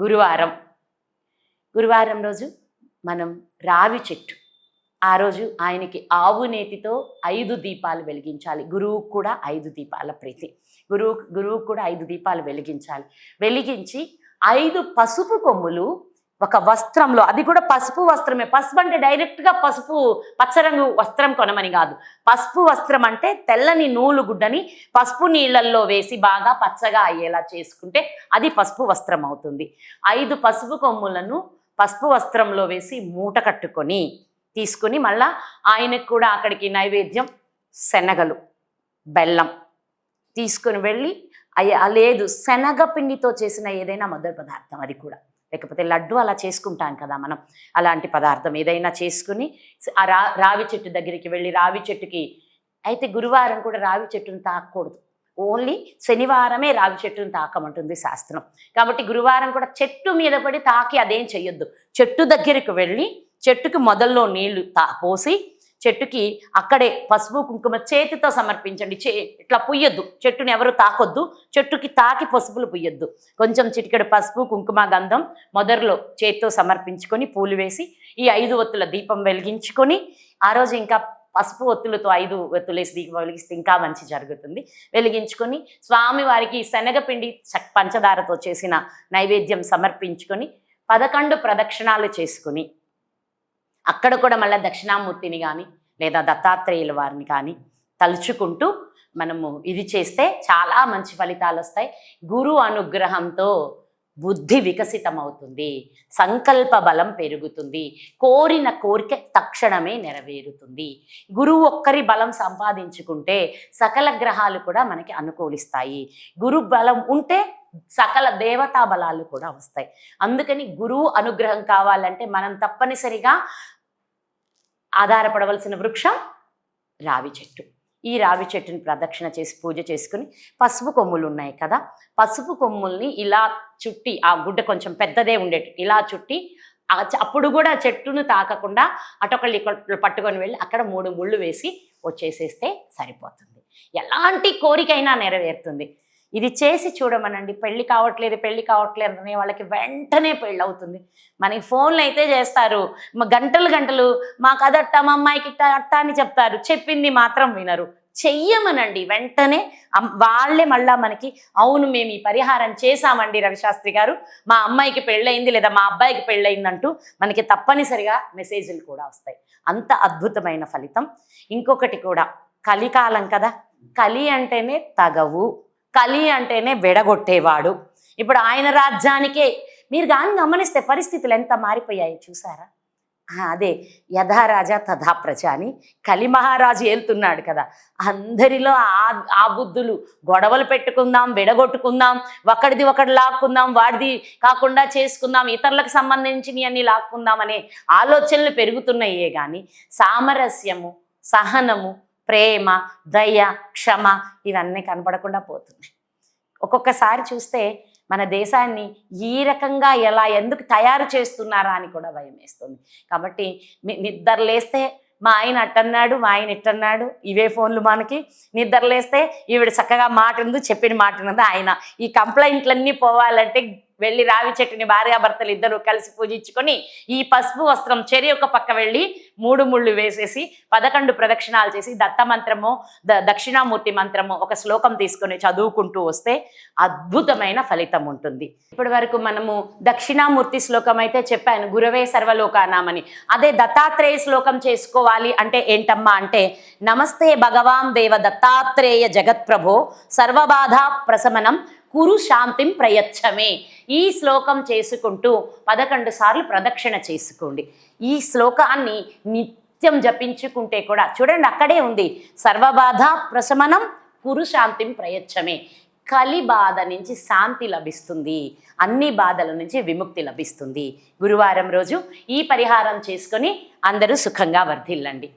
గురువారం గురువారం రోజు మనం రావి చెట్టు ఆ రోజు ఆయనకి ఆవు నేతితో 5 దీపాలు వెలిగించాలి. గురువుకు కూడా 5 దీపాల ప్రీతి. గురువుకు కూడా 5 దీపాలు వెలిగించాలి. వెలిగించి 5 పసుపు కొమ్ములు ఒక వస్త్రంలో, అది కూడా పసుపు వస్త్రమే. పసుపు అంటే డైరెక్ట్గా పసుపు పచ్చరంగు వస్త్రం కొనమని కాదు. పసుపు వస్త్రం అంటే తెల్లని నూలు గుడ్డని పసుపు నీళ్ళల్లో వేసి బాగా పచ్చగా అయ్యేలా చేసుకుంటే అది పసుపు వస్త్రం అవుతుంది. 5 పసుపు కొమ్ములను పసుపు వస్త్రంలో వేసి మూట కట్టుకొని తీసుకుని మళ్ళా ఆయనకు కూడా అక్కడికి నైవేద్యం శనగలు, బెల్లం తీసుకుని వెళ్ళి లేదు శనగపిండితో చేసిన ఏదైనా మొదటి పదార్థం, అది కూడా లేకపోతే లడ్డు అలా చేసుకుంటాం కదా మనం, అలాంటి పదార్థం ఏదైనా చేసుకుని ఆ రావి చెట్టు దగ్గరికి వెళ్ళి, రావి చెట్టుకి అయితే గురువారం కూడా రావి చెట్టును తాకూడదు, ఓన్లీ శనివారమే రావి చెట్టును తాకమంటుంది శాస్త్రం. కాబట్టి గురువారం కూడా చెట్టు మీద పడి తాకి అదేం చెయ్యొద్దు. చెట్టు దగ్గరికి వెళ్ళి చెట్టుకి మొదల్లో నీళ్లు పోసి చెట్టుకి అక్కడే పసుపు కుంకుమ చేతితో సమర్పించండి. ఇట్లా పుయ్యొద్దు, చెట్టుని ఎవరు తాకొద్దు, చెట్టుకి తాకి పసుపులు పుయ్యొద్దు. కొంచెం చిటికెడు పసుపు కుంకుమ గంధం మొదట్లో చేతితో సమర్పించుకొని పూలు వేసి ఈ 5 ఒత్తుల దీపం వెలిగించుకొని, ఆ రోజు ఇంకా పసుపు ఒత్తులతో 5 ఒత్తులేసి దీపం వెలిగిస్తే ఇంకా మంచి జరుగుతుంది. వెలిగించుకొని స్వామివారికి శనగపిండి పంచదారతో చేసిన నైవేద్యం సమర్పించుకొని 11 ప్రదక్షిణాలు చేసుకుని అక్కడ కూడా మళ్ళీ దక్షిణామూర్తిని కానీ లేదా దత్తాత్రేయుల వారిని కానీ తలుచుకుంటూ మనము ఇది చేస్తే చాలా మంచి ఫలితాలు వస్తాయి. గురు అనుగ్రహంతో బుద్ధి వికసితమవుతుంది, సంకల్ప బలం పెరుగుతుంది, కోరిన కోరిక తక్షణమే నెరవేరుతుంది. గురువు ఒక్కరి బలం సంపాదించుకుంటే సకల గ్రహాలు కూడా మనకి అనుకూలిస్తాయి. గురు బలం ఉంటే సకల దేవతా బలాలు కూడా వస్తాయి. అందుకని గురువు అనుగ్రహం కావాలంటే మనం తప్పనిసరిగా ఆధారపడవలసిన వృక్షం రావి చెట్టు. ఈ రావి చెట్టుని ప్రదక్షిణ చేసి పూజ చేసుకుని పసుపు కొమ్ములు ఉన్నాయి కదా, పసుపు కొమ్ముల్ని ఇలా చుట్టి, ఆ గుడ్డ కొంచెం పెద్దదే ఉండేటి ఇలా చుట్టి, అప్పుడు కూడా చెట్టును తాకకుండా అటొకళ్ళు పట్టుకొని వెళ్ళి అక్కడ 3 ముళ్ళు వేసి వచ్చేసేస్తే సరిపోతుంది. ఎలాంటి కోరికైనా నెరవేరుతుంది. ఇది చేసి చూడమనండి. పెళ్ళి కావట్లేదు అనే వాళ్ళకి వెంటనే పెళ్ళి అవుతుంది. మనకి ఫోన్లు అయితే చేస్తారు, గంటలు మాకు అదట్ట మా అమ్మాయికి అట్ట అని చెప్తారు, చెప్పింది మాత్రం వినరు. చెయ్యమనండి, వెంటనే వాళ్ళే మళ్ళా మనకి అవును మేము ఈ పరిహారం చేశామండి రవిశాస్త్రి గారు, మా అమ్మాయికి పెళ్ళయింది లేదా మా అబ్బాయికి పెళ్ళయిందంటూ మనకి తప్పనిసరిగా మెసేజ్లు కూడా వస్తాయి. అంత అద్భుతమైన ఫలితం. ఇంకొకటి కూడా, కలికాలం కదా, కలి అంటేనే తగవు, కలి అంటేనే విడగొట్టేవాడు. ఇప్పుడు ఆయన రాజ్యానికే మీరు కానీ గమనిస్తే పరిస్థితులు ఎంత మారిపోయాయి చూసారా? అదే యథా రాజా తథా ప్రజ అని కలి మహారాజు ఏలుతున్నాడు కదా. అందరిలో ఆ బుద్ధులు, గొడవలు పెట్టుకుందాం, విడగొట్టుకుందాం, ఒకడిది ఒకటి లాక్కుందాం, వాడిది కాకుండా చేసుకుందాం, ఇతరులకు సంబంధించినవి అన్ని లాక్కుందాం అనే ఆలోచనలు పెరుగుతున్నాయే కానీ సామరస్యము, సహనము, ప్రేమ, దయ, క్షమ ఇవన్నీ కనపడకుండా పోతున్నాయి. ఒక్కొక్కసారి చూస్తే మన దేశాన్ని ఈ రకంగా ఎందుకు తయారు చేస్తున్నారా అని కూడా భయం వేస్తుంది. కాబట్టి నిద్రలేస్తే మా ఆయన అట్టన్నాడు, మా ఆయన ఇట్టన్నాడు, ఇవే ఫోన్లు మనకి. నిద్రలేస్తే ఈవిడ చక్కగా మాట ఉంది, చెప్పిన మాట ఉన్నది. ఆయన ఈ కంప్లైంట్లన్నీ పోవాలంటే వెళ్ళి రావి చెట్టుని భార్యాభర్తలు ఇద్దరు కలిసి పూజించుకొని ఈ పసుపు వస్త్రం చెరి ఒక పక్క వెళ్ళి 3 ముళ్ళు వేసేసి 11 ప్రదక్షిణాలు చేసి దత్త మంత్రమో దక్షిణామూర్తి మంత్రమో ఒక శ్లోకం తీసుకొని చదువుకుంటూ వస్తే అద్భుతమైన ఫలితం ఉంటుంది. ఇప్పటి వరకు మనము దక్షిణామూర్తి శ్లోకం అయితే చెప్పాను, గురవే సర్వలోకానామని. అదే దత్తాత్రేయ శ్లోకం చేసుకోవాలి అంటే ఏంటమ్మా అంటే, నమస్తే భగవాన్ దేవ దత్తాత్రేయ జగత్ప్రభో సర్వబాధా ప్రశమనం కురు శాంతిం ప్రయచ్చమే. ఈ శ్లోకం చేసుకుంటూ 11 సార్లు ప్రదక్షిణ చేసుకోండి. ఈ శ్లోకాన్ని నిత్యం జపించుకుంటే కూడా చూడండి, అక్కడే ఉంది సర్వబాధ ప్రశమనం కురు శాంతిం ప్రయచ్చమే. కలి బాధ నుంచి శాంతి లభిస్తుంది, అన్ని బాధల నుంచి విముక్తి లభిస్తుంది. గురువారం రోజు ఈ పరిహారం చేసుకొని అందరూ సుఖంగా వర్ధిల్లండి.